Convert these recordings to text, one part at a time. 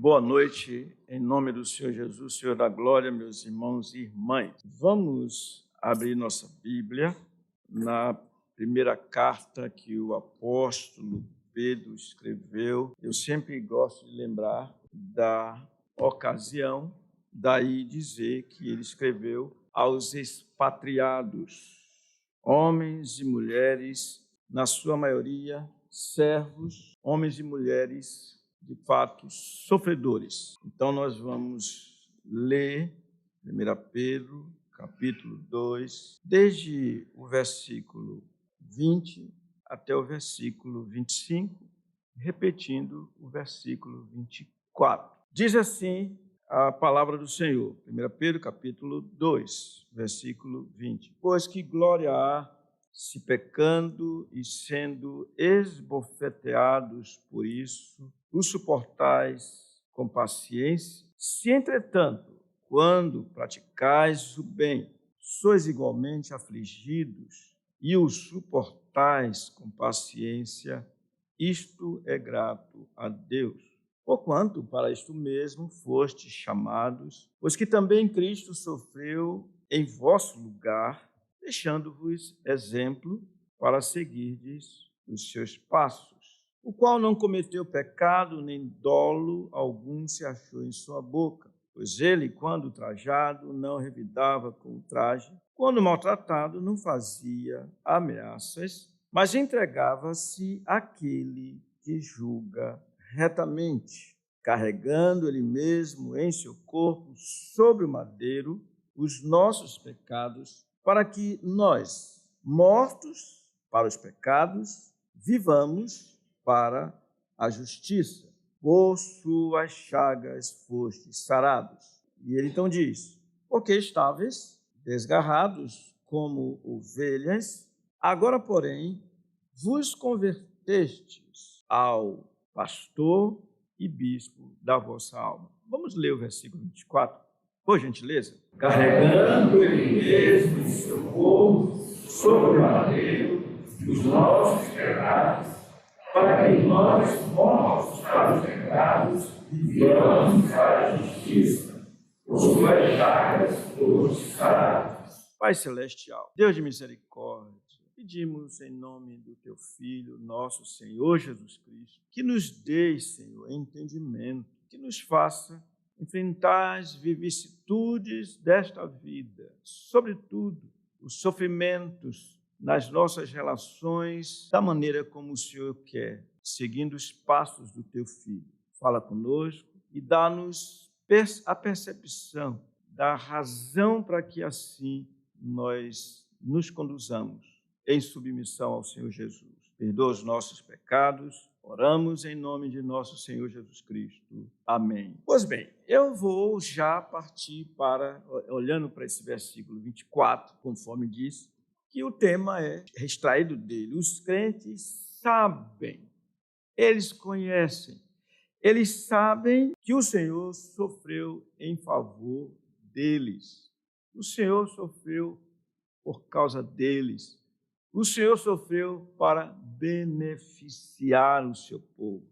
Boa noite, em nome do Senhor Jesus, Senhor da glória, meus irmãos e irmãs. Vamos abrir nossa Bíblia na primeira carta que o apóstolo Pedro escreveu. Eu sempre gosto de lembrar da ocasião, daí dizer que ele escreveu aos expatriados, homens e mulheres, na sua maioria servos, homens e mulheres de fato, sofredores. Então, nós vamos ler 1 Pedro, capítulo 2, desde o versículo 20 até o versículo 25, repetindo o versículo 24. Diz assim a palavra do Senhor, 1 Pedro, capítulo 2, versículo 20. Pois que glória há se pecando e sendo esbofeteados por isso, os suportais com paciência. Se, entretanto, quando praticais o bem, sois igualmente afligidos e os suportais com paciência, isto é grato a Deus. Porquanto para isto mesmo fostes chamados, pois que também Cristo sofreu em vosso lugar, deixando-vos exemplo para seguirdes os seus passos, o qual não cometeu pecado, nem dolo algum se achou em sua boca. Pois ele, quando trajado, não revidava com o traje, quando maltratado, não fazia ameaças, mas entregava-se àquele que julga retamente, carregando ele mesmo em seu corpo sobre o madeiro os nossos pecados, para que nós, mortos para os pecados, vivamos para a justiça. Por suas chagas fostes sarados. E ele então diz, porque estáveis desgarrados como ovelhas, agora, porém, vos convertestes ao pastor e bispo da vossa alma. Vamos ler o versículo 24, por gentileza. Carregando ele mesmo em seu corpo sobre o madeiro os nossos pecados, para que nós, mortos para os pecados, vivamos para a justiça. Por suas chagas fostes sarados. Pai celestial, Deus de misericórdia, pedimos em nome do Teu Filho, nosso Senhor Jesus Cristo, que nos dê, Senhor, entendimento, que nos faça enfrentar as vicissitudes desta vida, sobretudo os sofrimentos nas nossas relações, da maneira como o Senhor quer, seguindo os passos do Teu Filho. Fala conosco e dá-nos a percepção da razão para que assim nós nos conduzamos em submissão ao Senhor Jesus. Perdoa os nossos pecados, oramos em nome de nosso Senhor Jesus Cristo. Amém. Pois bem, eu vou já partir para, olhando para esse versículo 24, conforme diz, que o tema é extraído dele. Os crentes sabem, eles conhecem, eles sabem que o Senhor sofreu em favor deles. O Senhor sofreu por causa deles. O Senhor sofreu para beneficiar o seu povo.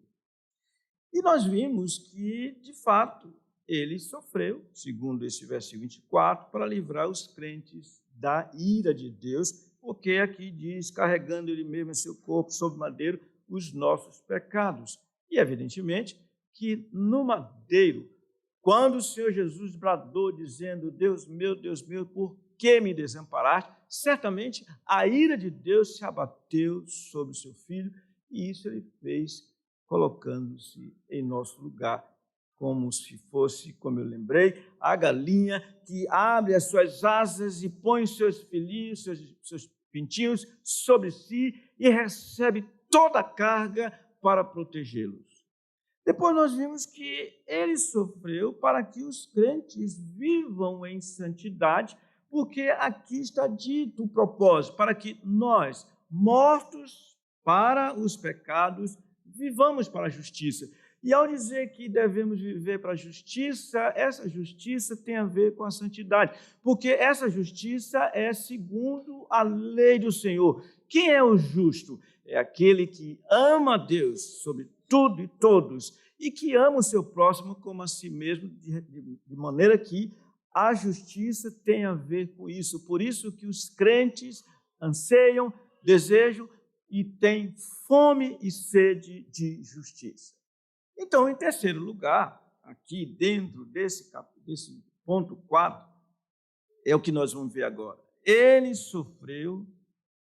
E nós vimos que, de fato, ele sofreu, segundo esse versículo 24, para livrar os crentes da ira de Deus, porque aqui diz, carregando ele mesmo em seu corpo sobre madeiro os nossos pecados. E, evidentemente, que no madeiro, quando o Senhor Jesus bradou, dizendo, Deus meu, por que me desamparaste? Certamente a ira de Deus se abateu sobre o seu filho, e isso ele fez colocando-se em nosso lugar, como se fosse, como eu lembrei, a galinha que abre as suas asas e põe os seus filhinhos, seus pintinhos sobre si e recebe toda a carga para protegê-los. Depois nós vimos que ele sofreu para que os crentes vivam em santidade, porque aqui está dito o propósito, para que nós, mortos para os pecados, vivamos para a justiça. E ao dizer que devemos viver para a justiça, essa justiça tem a ver com a santidade, porque essa justiça é segundo a lei do Senhor. Quem é o justo? É aquele que ama a Deus sobre tudo e todos e que ama o seu próximo como a si mesmo, de maneira que a justiça tem a ver com isso. Por isso que os crentes anseiam, desejam e têm fome e sede de justiça. Então, em terceiro lugar, aqui dentro desse ponto 4, é o que nós vamos ver agora. Ele sofreu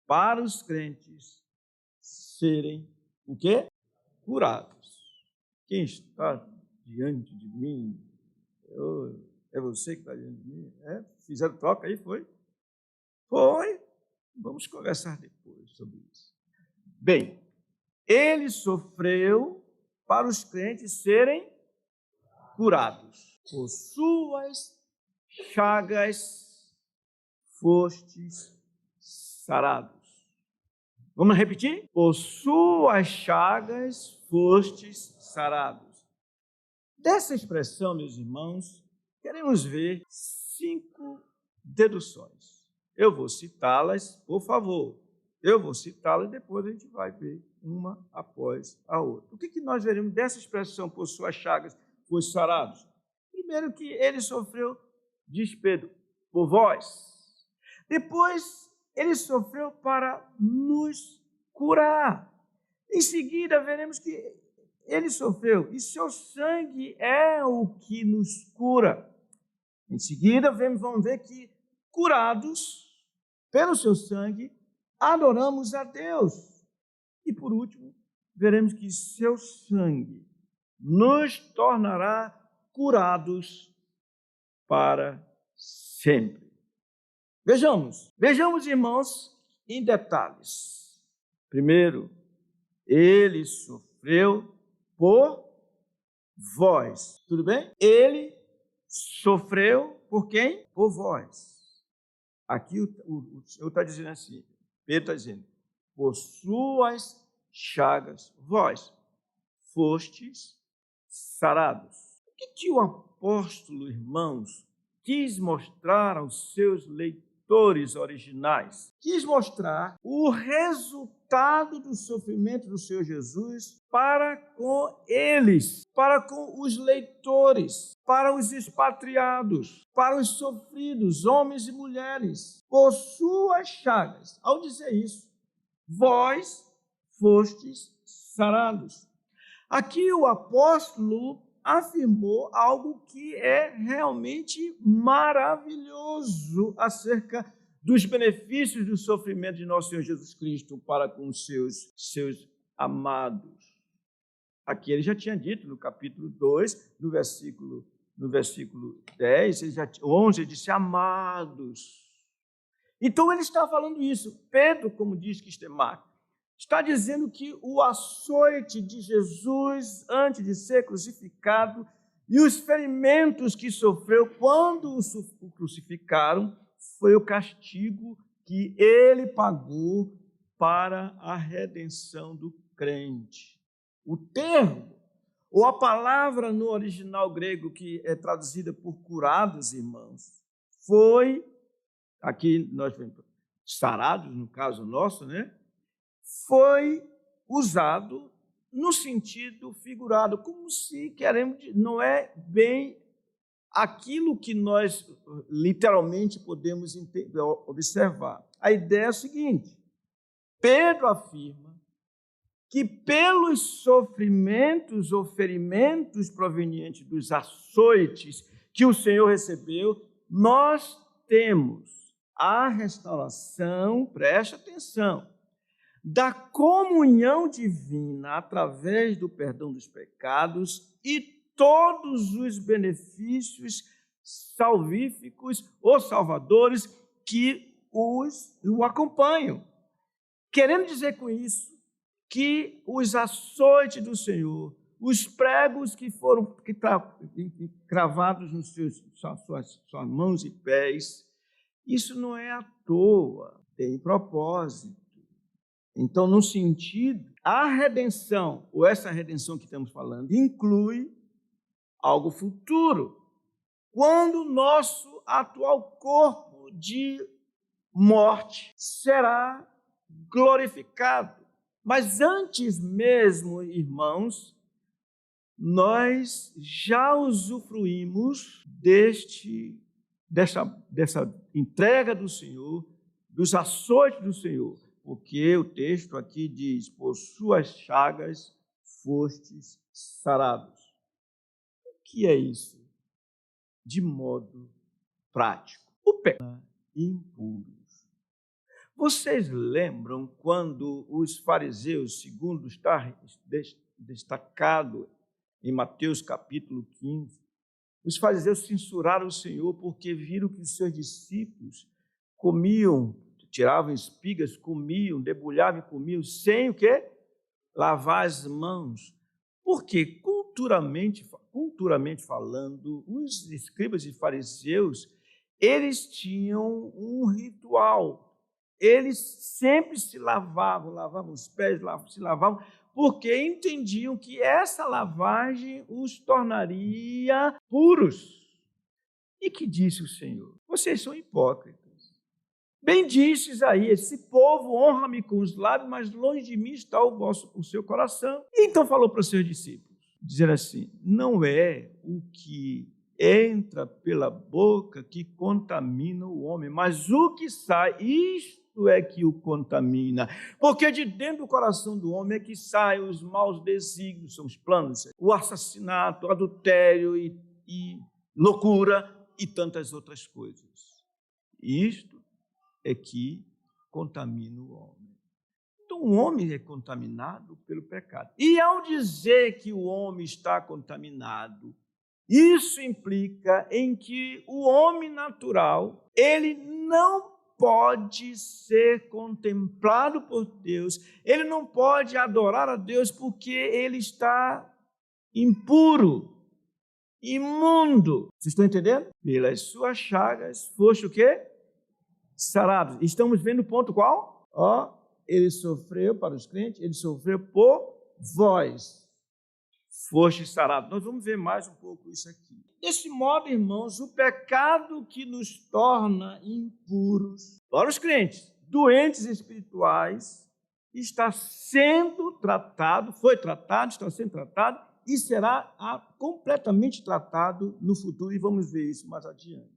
para os crentes serem o quê? Curados. Quem está diante de mim? É você que está diante de mim? Fizeram troca aí, foi? Foi. Vamos conversar depois sobre isso. Bem, ele sofreu para os crentes serem curados. Por suas chagas fostes sarados. Vamos repetir? Por suas chagas fostes sarados. Dessa expressão, meus irmãos, queremos ver 5 deduções. Eu vou citá-las, por favor. Eu vou citá-las e depois a gente vai ver uma após a outra. O que nós veremos dessa expressão, por suas chagas fostes sarados? Primeiro que ele sofreu, diz Pedro, por vós. Depois, ele sofreu para nos curar. Em seguida, veremos que ele sofreu e seu sangue é o que nos cura. Em seguida, vamos ver que, curados pelo seu sangue, adoramos a Deus. E, por último, veremos que seu sangue nos tornará curados para sempre. Vejamos, irmãos, em detalhes. Primeiro, ele sofreu por vós. Tudo bem? Ele sofreu por quem? Por vós. Aqui o Senhor está dizendo assim, Pedro está dizendo, por suas chagas, vós fostes sarados. O que o apóstolo, irmãos, quis mostrar aos seus leitores originais? Quis mostrar o resultado do sofrimento do Senhor Jesus para com eles, para com os leitores, para os expatriados, para os sofridos, homens e mulheres, por suas chagas. Ao dizer isso, vós fostes sarados. Aqui o apóstolo afirmou algo que é realmente maravilhoso acerca dos benefícios do sofrimento de nosso Senhor Jesus Cristo para com os seus amados. Aqui ele já tinha dito no capítulo 2, no versículo 10, 11, ele disse amados. Então ele está falando isso. Pedro, como diz Quistemar, está dizendo que o açoite de Jesus antes de ser crucificado e os ferimentos que sofreu quando o crucificaram foi o castigo que ele pagou para a redenção do crente. O termo, ou a palavra no original grego que é traduzida por curados, irmãos, foi, aqui nós vemos, sarados, no caso nosso, né? Foi usado no sentido figurado, como se queremos, não é bem aquilo que nós literalmente podemos observar. A ideia é a seguinte: Pedro afirma que pelos sofrimentos ou ferimentos provenientes dos açoites que o Senhor recebeu, nós temos a restauração, preste atenção, da comunhão divina através do perdão dos pecados e todos os benefícios salvíficos ou salvadores que o acompanham. Querendo dizer com isso que os açoites do Senhor, os pregos que foram cravados nos suas mãos e pés, isso não é à toa, tem propósito. Então, no sentido, a redenção, ou essa redenção que estamos falando, inclui algo futuro. Quando o nosso atual corpo de morte será glorificado. Mas antes mesmo, irmãos, nós já usufruímos dessa entrega do Senhor, dos açoites do Senhor, porque o texto aqui diz: por suas chagas fostes sarados. O que é isso? De modo prático. O pecado impuros. Vocês lembram quando os fariseus, segundo está destacado em Mateus capítulo 15, os fariseus censuraram o Senhor porque viram que os seus discípulos comiam, tiravam espigas, comiam, debulhavam e comiam, sem o quê? Lavar as mãos. Porque culturalmente falando, os escribas e fariseus, eles tinham um ritual. Eles sempre se lavavam os pés, se lavavam, porque entendiam que essa lavagem os tornaria puros. E que disse o Senhor? Vocês são hipócritas. Bem disse Isaías: esse povo honra-me com os lábios, mas longe de mim está o seu coração. E então falou para os seus discípulos, dizendo assim: não é o que entra pela boca que contamina o homem, mas o que sai, isto é que o contamina. Porque de dentro do coração do homem é que saem os maus desígnios, são os planos, o assassinato, o adultério e loucura e tantas outras coisas. Isto é que contamina o homem. Então, o homem é contaminado pelo pecado. E ao dizer que o homem está contaminado, isso implica em que o homem natural, ele não pode ser contemplado por Deus, ele não pode adorar a Deus porque ele está impuro, imundo. Vocês estão entendendo? Pelas suas chagas foste o quê? Sarados. Estamos vendo o ponto qual? Ele sofreu para os crentes, ele sofreu por vós. Foste sarado. Nós vamos ver mais um pouco isso aqui. Desse modo, irmãos, o pecado que nos torna impuros para os crentes, doentes espirituais, está sendo tratado, foi tratado, está sendo tratado e será completamente tratado no futuro, e vamos ver isso mais adiante.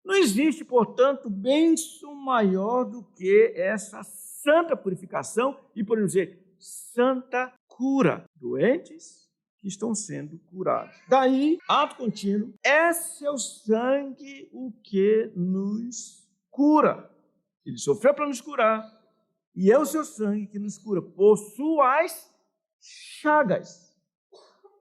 Não existe, portanto, bênção maior do que essa santa purificação e, podemos dizer, santa cura. Doentes que estão sendo curados. Daí, ato contínuo, é seu sangue o que nos cura. Ele sofreu para nos curar e é o seu sangue que nos cura. Por suas chagas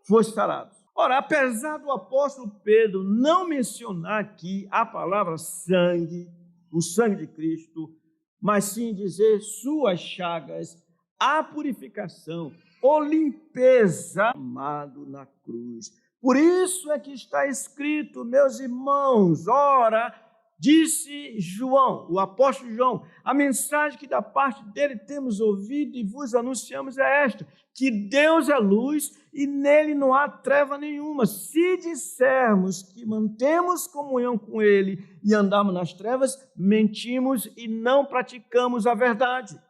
foste sarados. Ora, apesar do apóstolo Pedro não mencionar aqui a palavra sangue, o sangue de Cristo, mas sim dizer suas chagas, a purificação ou limpeza amado na cruz. Por isso é que está escrito, meus irmãos, ora, disse João, o apóstolo João, a mensagem que da parte dele temos ouvido e vos anunciamos é esta, que Deus é luz e nele não há treva nenhuma. Se dissermos que mantemos comunhão com ele e andamos nas trevas, mentimos e não praticamos a verdade.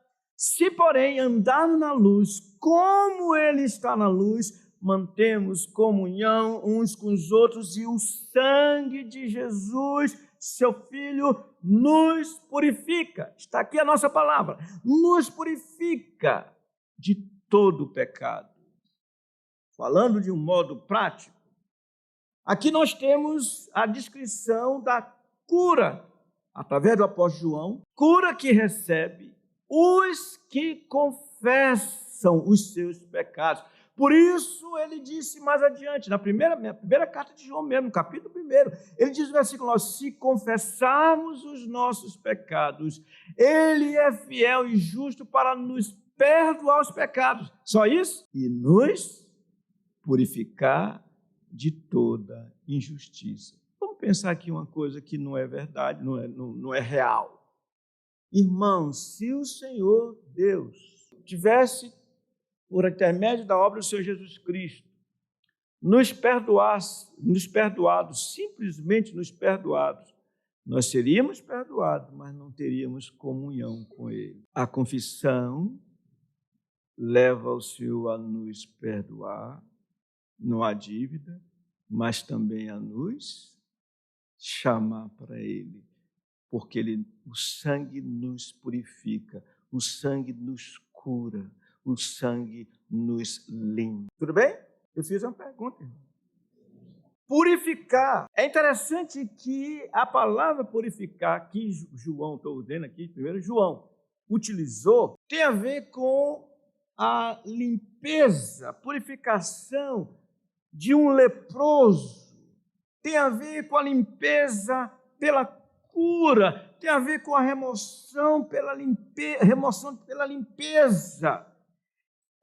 Se, porém, andarmos na luz, como ele está na luz, mantemos comunhão uns com os outros e o sangue de Jesus, seu Filho, nos purifica. Está aqui a nossa palavra. Nos purifica de todo o pecado. Falando de um modo prático, aqui nós temos a descrição da cura, através do apóstolo João, cura que recebe os que confessam os seus pecados. Por isso, ele disse mais adiante, na minha primeira carta de João mesmo, no capítulo 1, ele diz no versículo 9, se confessarmos os nossos pecados, ele é fiel e justo para nos perdoar os pecados. Só isso? E nos purificar de toda injustiça. Vamos pensar aqui uma coisa que não é verdade, não é real. Irmãos, se o Senhor Deus tivesse, por intermédio da obra do Senhor Jesus Cristo, nos perdoado, simplesmente nos perdoados, nós seríamos perdoados, mas não teríamos comunhão com Ele. A confissão leva o Senhor a nos perdoar, não há dívida, mas também a nos chamar para Ele, porque o sangue nos purifica, o sangue nos cura, o sangue nos limpa. Tudo bem? Eu fiz uma pergunta, irmão. Purificar. É interessante que a palavra purificar, que João, estou dizendo aqui, primeiro João, utilizou, tem a ver com a limpeza, purificação de um leproso, tem a ver com a limpeza pela cura, tem a ver com a remoção pela limpeza.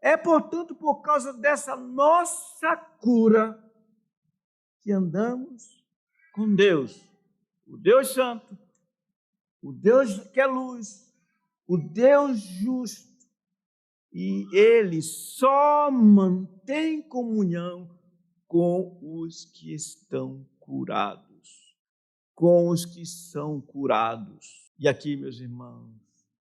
É, portanto, por causa dessa nossa cura que andamos com Deus, o Deus Santo, o Deus que é luz, o Deus justo, e Ele só mantém comunhão com os que estão curados, com os que são curados. E aqui, meus irmãos,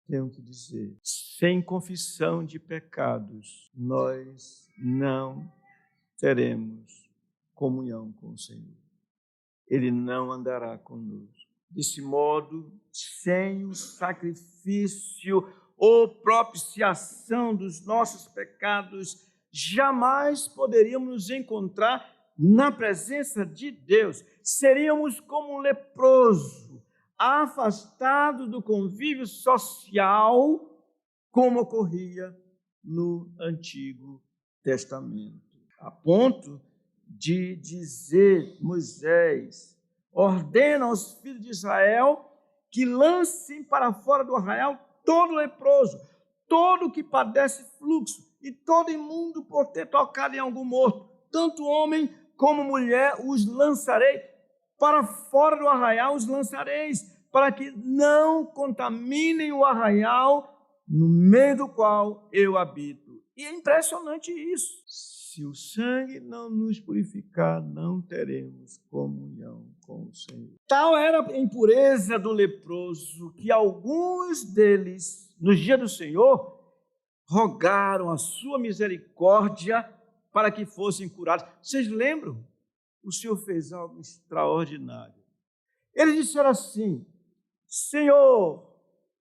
tenho que dizer, sem confissão de pecados, nós não teremos comunhão com o Senhor. Ele não andará conosco. Desse modo, sem o sacrifício ou propiciação dos nossos pecados, jamais poderíamos nos encontrar na presença de Deus. Seríamos como um leproso, afastado do convívio social, como ocorria no Antigo Testamento. A ponto de dizer Moisés, ordena aos filhos de Israel que lancem para fora do arraial todo leproso, todo que padece fluxo e todo imundo por ter tocado em algum morto, tanto homem como mulher, os lançarei para fora do arraial, os lançareis, para que não contaminem o arraial no meio do qual eu habito. E é impressionante isso. Se o sangue não nos purificar, não teremos comunhão com o Senhor. Tal era a impureza do leproso que alguns deles, no dia do Senhor, rogaram a sua misericórdia para que fossem curados. Vocês lembram? O Senhor fez algo extraordinário. Eles disseram assim: Senhor,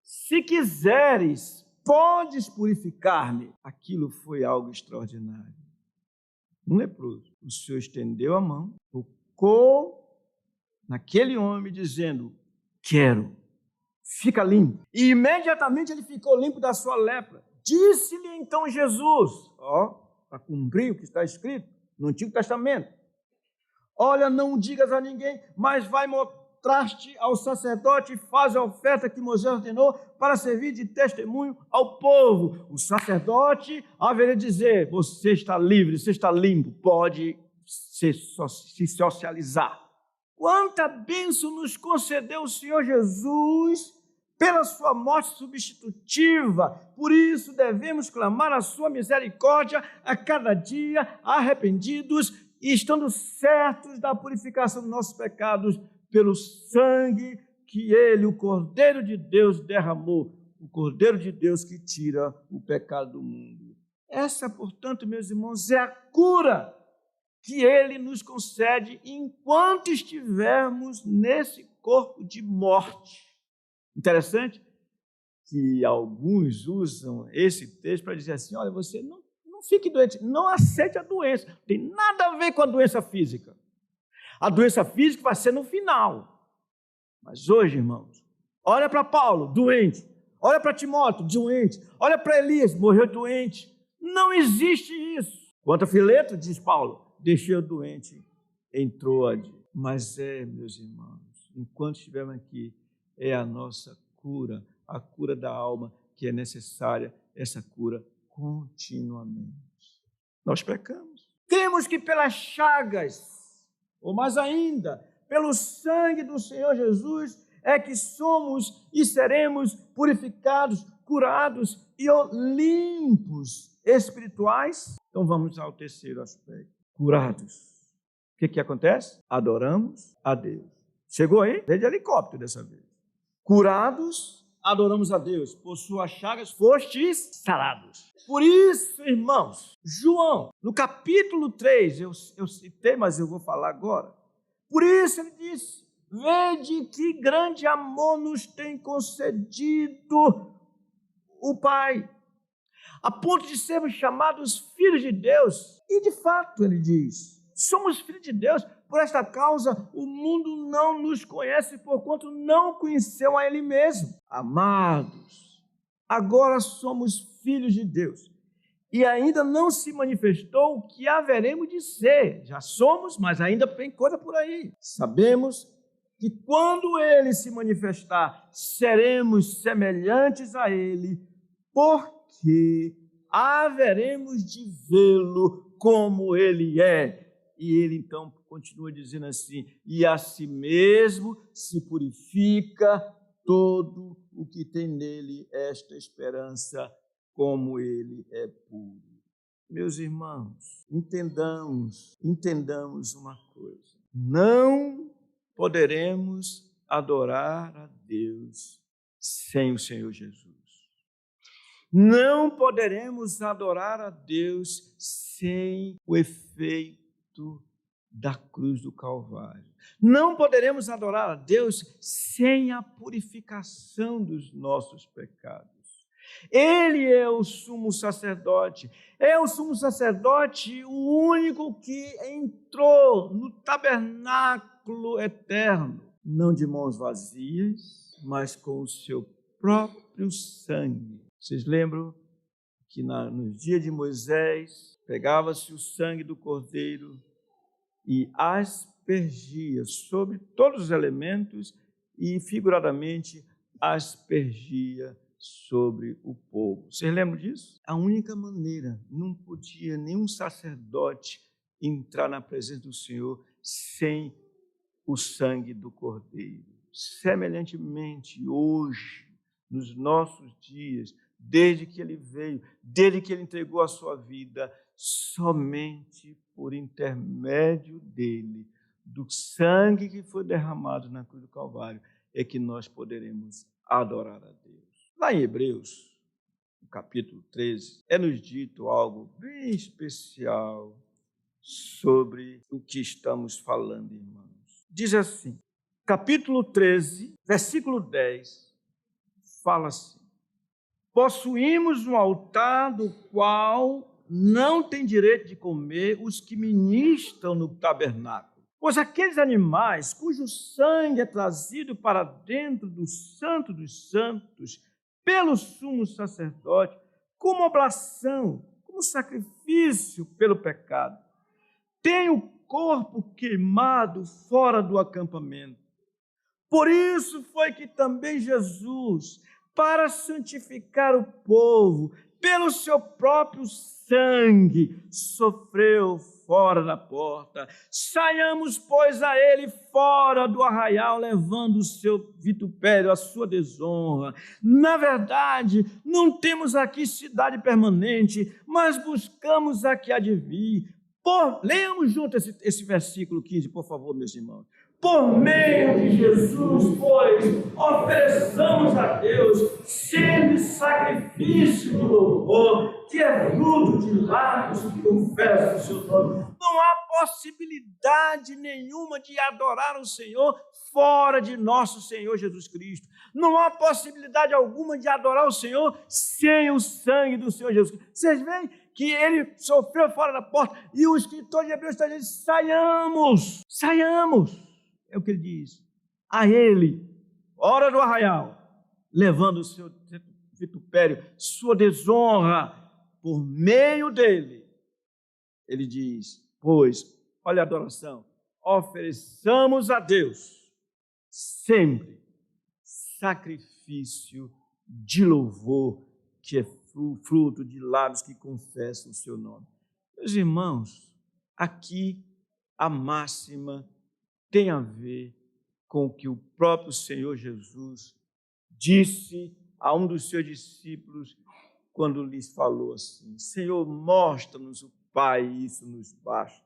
se quiseres, podes purificar-me. Aquilo foi algo extraordinário. Um leproso. O Senhor estendeu a mão, tocou naquele homem, dizendo: quero, fica limpo. E imediatamente ele ficou limpo da sua lepra. Disse-lhe então Jesus, para cumprir o que está escrito no Antigo Testamento: olha, não digas a ninguém, mas vai mostrar-te ao sacerdote e faz a oferta que Moisés ordenou para servir de testemunho ao povo. O sacerdote haveria de dizer: você está livre, você está limpo, pode se socializar. Quanta bênção nos concedeu o Senhor Jesus pela sua morte substitutiva. Por isso devemos clamar a sua misericórdia a cada dia, arrependidos e estando certos da purificação dos nossos pecados pelo sangue que Ele, o Cordeiro de Deus, derramou, o Cordeiro de Deus que tira o pecado do mundo. Essa, portanto, meus irmãos, é a cura que Ele nos concede enquanto estivermos nesse corpo de morte. Interessante que alguns usam esse texto para dizer assim: olha, você não fique doente, não aceite a doença, não tem nada a ver com a doença física. A doença física vai ser no final. Mas hoje, irmãos, olha para Paulo, doente. Olha para Timóteo, doente. Olha para Elias, morreu doente. Não existe isso. Quanto a Fileto, diz Paulo, deixei-o doente em Troade. Mas meus irmãos, enquanto estivermos aqui, é a nossa cura, a cura da alma, que é necessária, essa cura continuamente. Nós pecamos. Cremos que pelas chagas, ou mais ainda, pelo sangue do Senhor Jesus, é que somos e seremos purificados, curados e limpos espirituais. Então vamos ao terceiro aspecto. Curados. O que acontece? Adoramos a Deus. Chegou aí? Veio de helicóptero dessa vez. Curados, adoramos a Deus, por suas chagas fostes sarados. Por isso, irmãos, João, no capítulo 3, eu citei, mas eu vou falar agora. Por isso ele disse: vede que grande amor nos tem concedido o Pai, a ponto de sermos chamados filhos de Deus. E de fato, ele diz, somos filhos de Deus. Por esta causa, o mundo não nos conhece, porquanto não conheceu a Ele mesmo. Amados, agora somos filhos de Deus, e ainda não se manifestou o que haveremos de ser. Já somos, mas ainda tem coisa por aí. Sabemos que quando Ele se manifestar, seremos semelhantes a Ele, porque haveremos de vê-lo como Ele é. E ele então continua dizendo assim: e a si mesmo se purifica todo o que tem nele esta esperança, como ele é puro. Meus irmãos, entendamos uma coisa: não poderemos adorar a Deus sem o Senhor Jesus. Não poderemos adorar a Deus sem o efeito da cruz do Calvário. Não poderemos adorar a Deus sem a purificação dos nossos pecados. Ele é o sumo sacerdote. É o sumo sacerdote o único que entrou no tabernáculo eterno, não de mãos vazias, mas com o seu próprio sangue. Vocês lembram que no dia de Moisés, pegava-se o sangue do cordeiro e aspergia sobre todos os elementos e, figuradamente, aspergia sobre o povo. Vocês lembram disso? A única maneira, não podia nenhum sacerdote entrar na presença do Senhor sem o sangue do cordeiro. Semelhantemente, hoje, nos nossos dias, desde que ele veio, desde que ele entregou a sua vida, somente por intermédio dele, do sangue que foi derramado na cruz do Calvário, é que nós poderemos adorar a Deus. Lá em Hebreus, no capítulo 13, é-nos dito algo bem especial sobre o que estamos falando, irmãos. Diz assim, capítulo 13, versículo 10, fala assim: possuímos um altar do qual não tem direito de comer os que ministram no tabernáculo, pois aqueles animais cujo sangue é trazido para dentro do Santo dos Santos pelo sumo sacerdote, como oblação, como sacrifício pelo pecado, tem o corpo queimado fora do acampamento. Por isso foi que também Jesus, para santificar o povo, pelo seu próprio sangue, sofreu fora da porta. Saiamos, pois, a ele fora do arraial, levando o seu vitupério, a sua desonra. Na verdade, não temos aqui cidade permanente, mas buscamos a que há de vir. Leamos junto esse versículo 15, por favor, meus irmãos. Por meio de Jesus, pois, ofereçamos a Deus sempre sacrifício de louvor, que é fruto de lábios que confessam o seu nome. Não há possibilidade nenhuma de adorar o Senhor fora de nosso Senhor Jesus Cristo. Não há possibilidade alguma de adorar o Senhor sem o sangue do Senhor Jesus Cristo. Vocês veem que ele sofreu fora da porta, e o escritor de Hebreus está dizendo: saiamos. É o que ele diz. A ele, hora do arraial, levando o seu vitupério, sua desonra, por meio dele. Ele diz: pois, olha a adoração, ofereçamos a Deus sempre sacrifício de louvor, que é fruto de lábios que confessam o seu nome. Meus irmãos, aqui a máxima tem a ver com o que o próprio Senhor Jesus disse a um dos seus discípulos quando lhes falou assim: Senhor, mostra-nos o Pai, isso nos basta.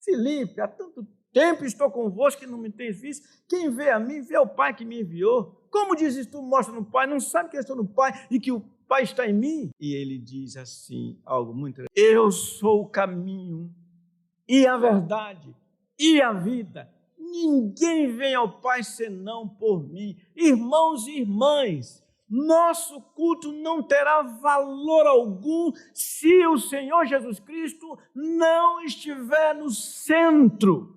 Filipe, há tanto tempo estou convosco que não me tens visto. Quem vê a mim, vê o Pai que me enviou. Como dizes tu, mostra no Pai, não sabe que eu estou no Pai e que o Pai está em mim? E ele diz assim, algo muito interessante. Eu sou o caminho e a verdade e a vida. Ninguém vem ao Pai senão por mim. Irmãos e irmãs, nosso culto não terá valor algum se o Senhor Jesus Cristo não estiver no centro.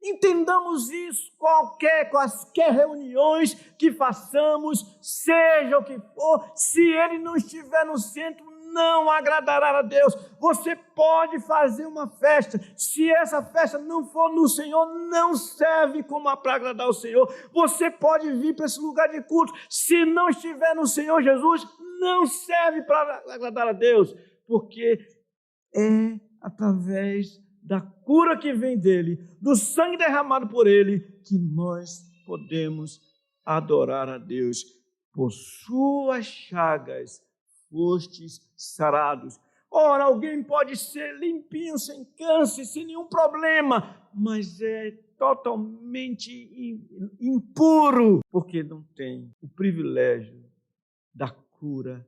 Entendamos isso, quaisquer reuniões que façamos, seja o que for, se ele não estiver no centro, não agradará a Deus. Você pode fazer uma festa, se essa festa não for no Senhor, não serve como para agradar o Senhor. Você pode vir para esse lugar de culto, se não estiver no Senhor Jesus, não serve para agradar a Deus, porque é através da cura que vem dele, do sangue derramado por ele, que nós podemos adorar a Deus. Por suas chagas fostes sarados. Ora, alguém pode ser limpinho, sem câncer, sem nenhum problema, mas é totalmente impuro, porque não tem o privilégio da cura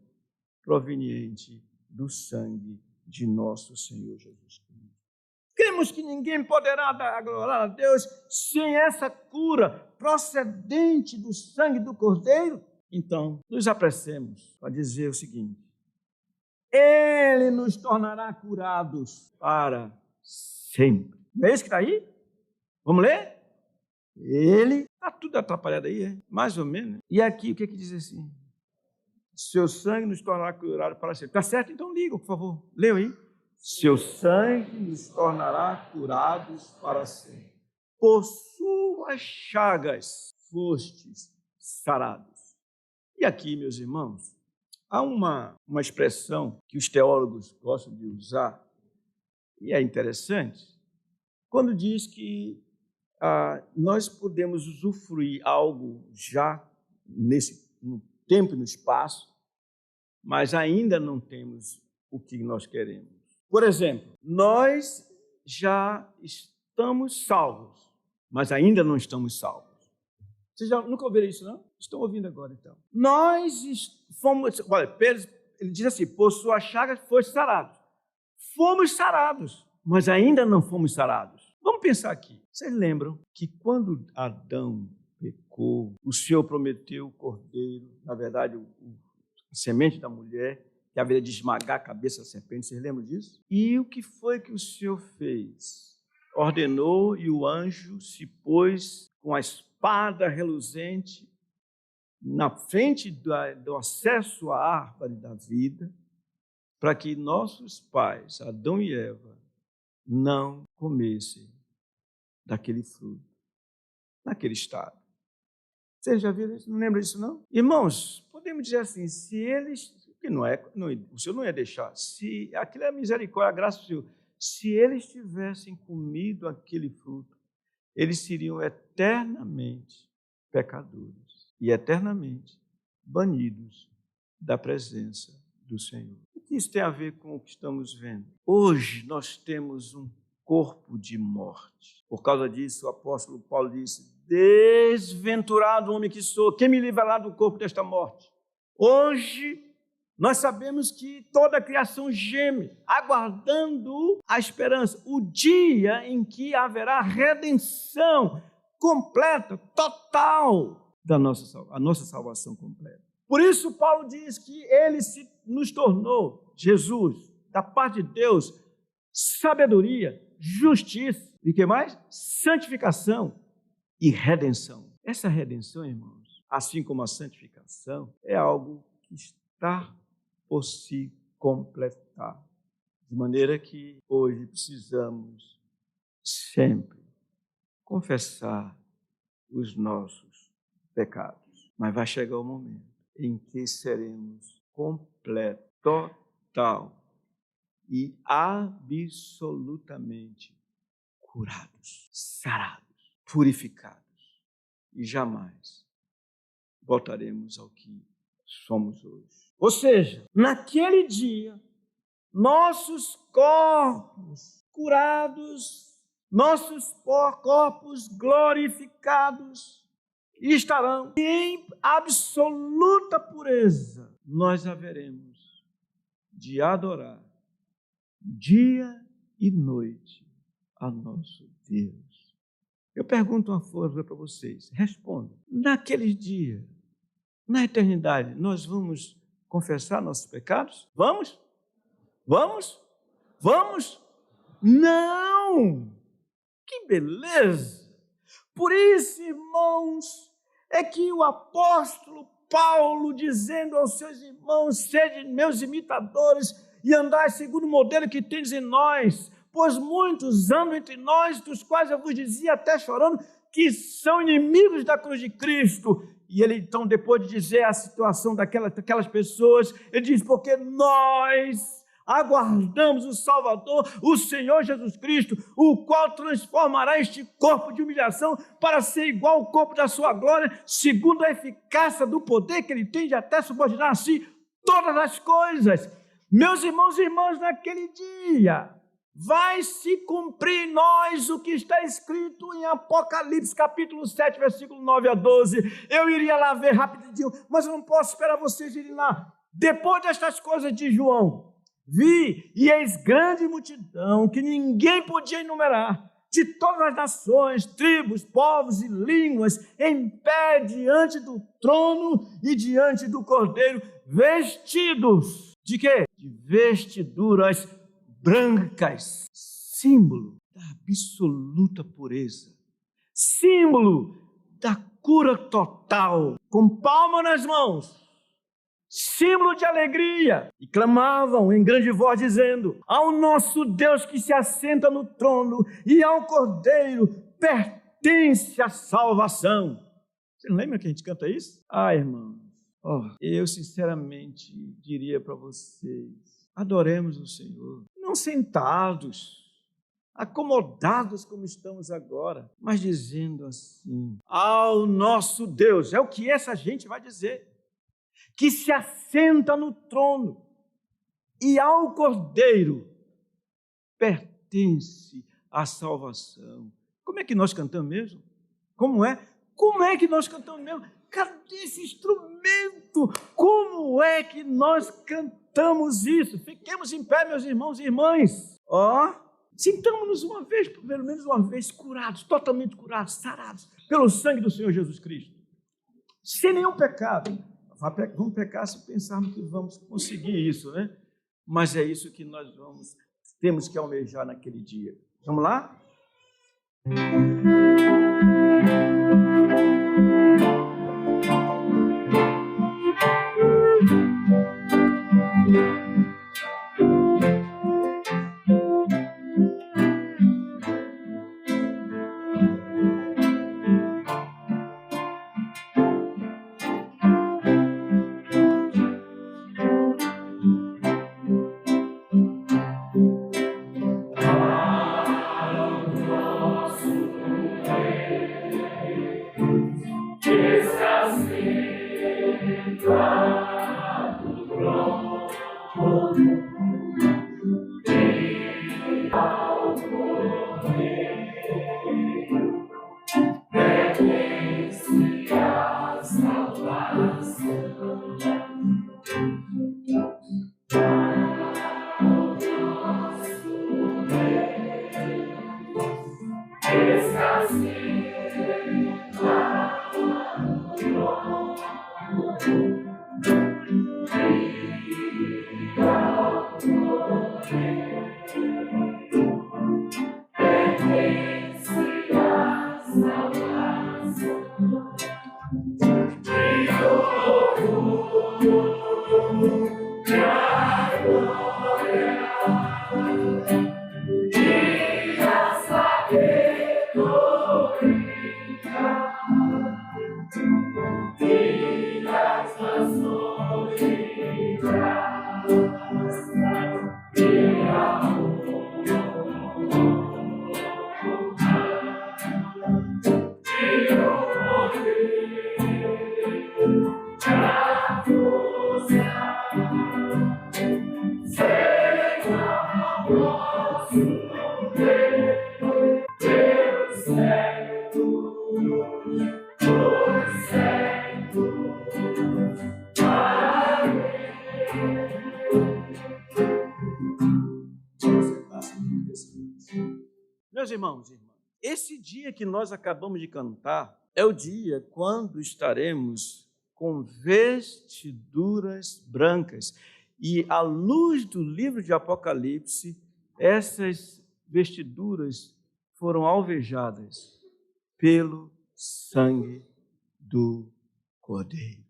proveniente do sangue de nosso Senhor Jesus Cristo. Cremos que ninguém poderá adorar a Deus sem essa cura procedente do sangue do Cordeiro. Então, nos apressemos para dizer o seguinte: Ele nos tornará curados para sempre. Não é isso que está aí? Vamos ler? Ele, está tudo atrapalhado aí, é? Mais ou menos. E aqui, o que diz assim? Seu sangue nos tornará curados para sempre. Está certo? Então liga, por favor. Leu aí. Seu sangue nos tornará curados para sempre. Por suas chagas fostes sarados. E aqui, meus irmãos, há uma expressão que os teólogos gostam de usar, e é interessante, quando diz que nós podemos usufruir algo já no tempo e no espaço, mas ainda não temos o que nós queremos. Por exemplo, nós já estamos salvos, mas ainda não estamos salvos. Vocês já nunca ouviram isso, não? Estão ouvindo agora, então. Nós fomos... Olha, Pedro, ele diz assim, por sua chaga foste sarados. Fomos sarados, mas ainda não fomos sarados. Vamos pensar aqui. Vocês lembram que quando Adão pecou, o Senhor prometeu o cordeiro, na verdade, a semente da mulher, que haveria de esmagar a cabeça da serpente, vocês lembram disso? E o que foi que o Senhor fez? Ordenou e o anjo se pôs com a espada reluzente na frente do acesso à árvore da vida, para que nossos pais, Adão e Eva, não comessem daquele fruto, naquele estado. Vocês já viram isso? Não lembram disso, não? Irmãos, podemos dizer assim, se eles... que o Senhor não ia deixar, se aquilo é a misericórdia, a graça do Senhor, se eles tivessem comido aquele fruto, eles seriam eternamente pecadores e eternamente banidos da presença do Senhor. O que isso tem a ver com o que estamos vendo? Hoje nós temos um corpo de morte. Por causa disso, o apóstolo Paulo disse, desventurado homem que sou, quem me livrará do corpo desta morte? Hoje, nós sabemos que toda a criação geme, aguardando a esperança, o dia em que haverá redenção completa, total, a nossa salvação completa. Por isso, Paulo diz que ele nos tornou, Jesus, da parte de Deus, sabedoria, justiça, e o que mais? Santificação e redenção. Essa redenção, irmãos, assim como a santificação, é algo que está por se completar. De maneira que hoje precisamos sempre confessar os nossos pecados. Mas vai chegar o momento em que seremos completos, total e absolutamente curados, sarados, purificados e jamais voltaremos ao que somos hoje. Ou seja, naquele dia, nossos corpos curados nossos corpos glorificados estarão em absoluta pureza. Nós haveremos de adorar dia e noite a nosso Deus. Eu pergunto uma coisa para vocês, respondam. Naquele dia, na eternidade, nós vamos confessar nossos pecados? Vamos? Vamos? Vamos? Não! Que beleza! Por isso, irmãos, é que o apóstolo Paulo, dizendo aos seus irmãos, sede meus imitadores e andai segundo o modelo que tendes em nós, pois muitos andam entre nós, dos quais eu vos dizia até chorando, que são inimigos da cruz de Cristo. E ele então, depois de dizer a situação daquelas pessoas, ele diz, porque nós aguardamos o Salvador, o Senhor Jesus Cristo, o qual transformará este corpo de humilhação para ser igual ao corpo da sua glória, segundo a eficácia do poder que ele tem de até subordinar a si todas as coisas. Meus irmãos e irmãs, naquele dia vai se cumprir em nós o que está escrito em Apocalipse, capítulo 7, versículo 9 a 12. Eu iria lá ver rapidinho, mas eu não posso esperar vocês irem lá. Depois destas coisas de João, vi e eis grande multidão que ninguém podia enumerar, de todas as nações, tribos, povos e línguas, em pé diante do trono e diante do Cordeiro, vestidos de quê? De vestiduras brancas, símbolo da absoluta pureza, símbolo da cura total, com palma nas mãos, símbolo de alegria, e clamavam em grande voz dizendo, ao nosso Deus que se assenta no trono e ao Cordeiro pertence a salvação. Você não lembra que a gente canta isso? Irmãos, eu sinceramente diria para vocês, adoremos o Senhor, não sentados, acomodados como estamos agora, mas dizendo assim, ao nosso Deus, é o que essa gente vai dizer, que se assenta no trono e ao Cordeiro pertence a salvação. Como é que nós cantamos mesmo? Como é? Como é que nós cantamos mesmo? Cadê esse instrumento? Como é que nós cantamos isso? Fiquemos em pé, meus irmãos e irmãs. Sintamos-nos uma vez, pelo menos uma vez, curados, totalmente curados, sarados, pelo sangue do Senhor Jesus Cristo. Sem nenhum pecado. Vamos pecar se pensarmos que vamos conseguir isso, né? Mas é isso que nós temos que almejar naquele dia. Vamos lá? irmãos e irmãs, esse dia que nós acabamos de cantar é o dia quando estaremos com vestiduras brancas. E, à luz do livro de Apocalipse, essas vestiduras foram alvejadas pelo sangue do Cordeiro.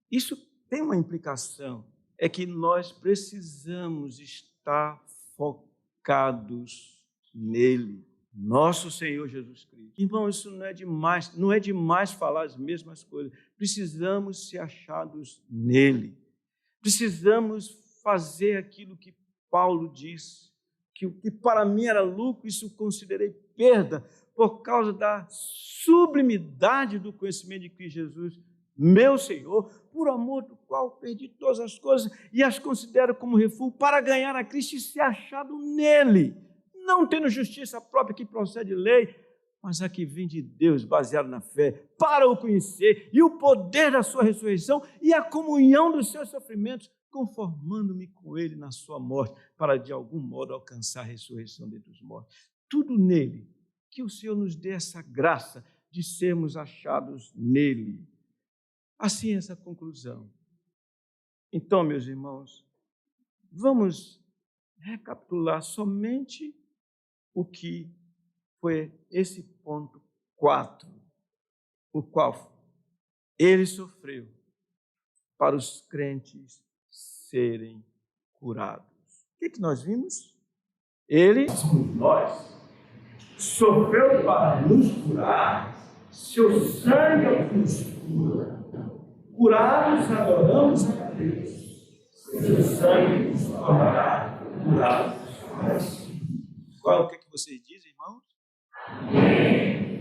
Isso tem uma implicação, é que nós precisamos estar focados nele, nosso Senhor Jesus Cristo. Irmão, isso não é demais falar as mesmas coisas. Precisamos ser achados nele. Precisamos fazer aquilo que Paulo disse, que o que para mim era lucro, isso considerei perda, por causa da sublimidade do conhecimento de Cristo Jesus, meu Senhor, por amor do qual perdi todas as coisas e as considero como refúgio para ganhar a Cristo e ser achado nele, não tendo justiça própria que procede de lei, mas a que vem de Deus, baseada na fé, para o conhecer e o poder da sua ressurreição e a comunhão dos seus sofrimentos, conformando-me com ele na sua morte, para de algum modo alcançar a ressurreição dentre os mortos. Tudo nele, que o Senhor nos dê essa graça de sermos achados nele. Assim, essa conclusão. Então, meus irmãos, vamos recapitular somente o que foi esse ponto 4, o qual ele sofreu para os crentes serem curados. O que nós vimos? Ele, Nós sofreu para nos curar, seu sangue é o que nos cura. Curados, adoramos a Deus, seu sangue nos tornará curados. O que vocês dizem, irmãos? Amém.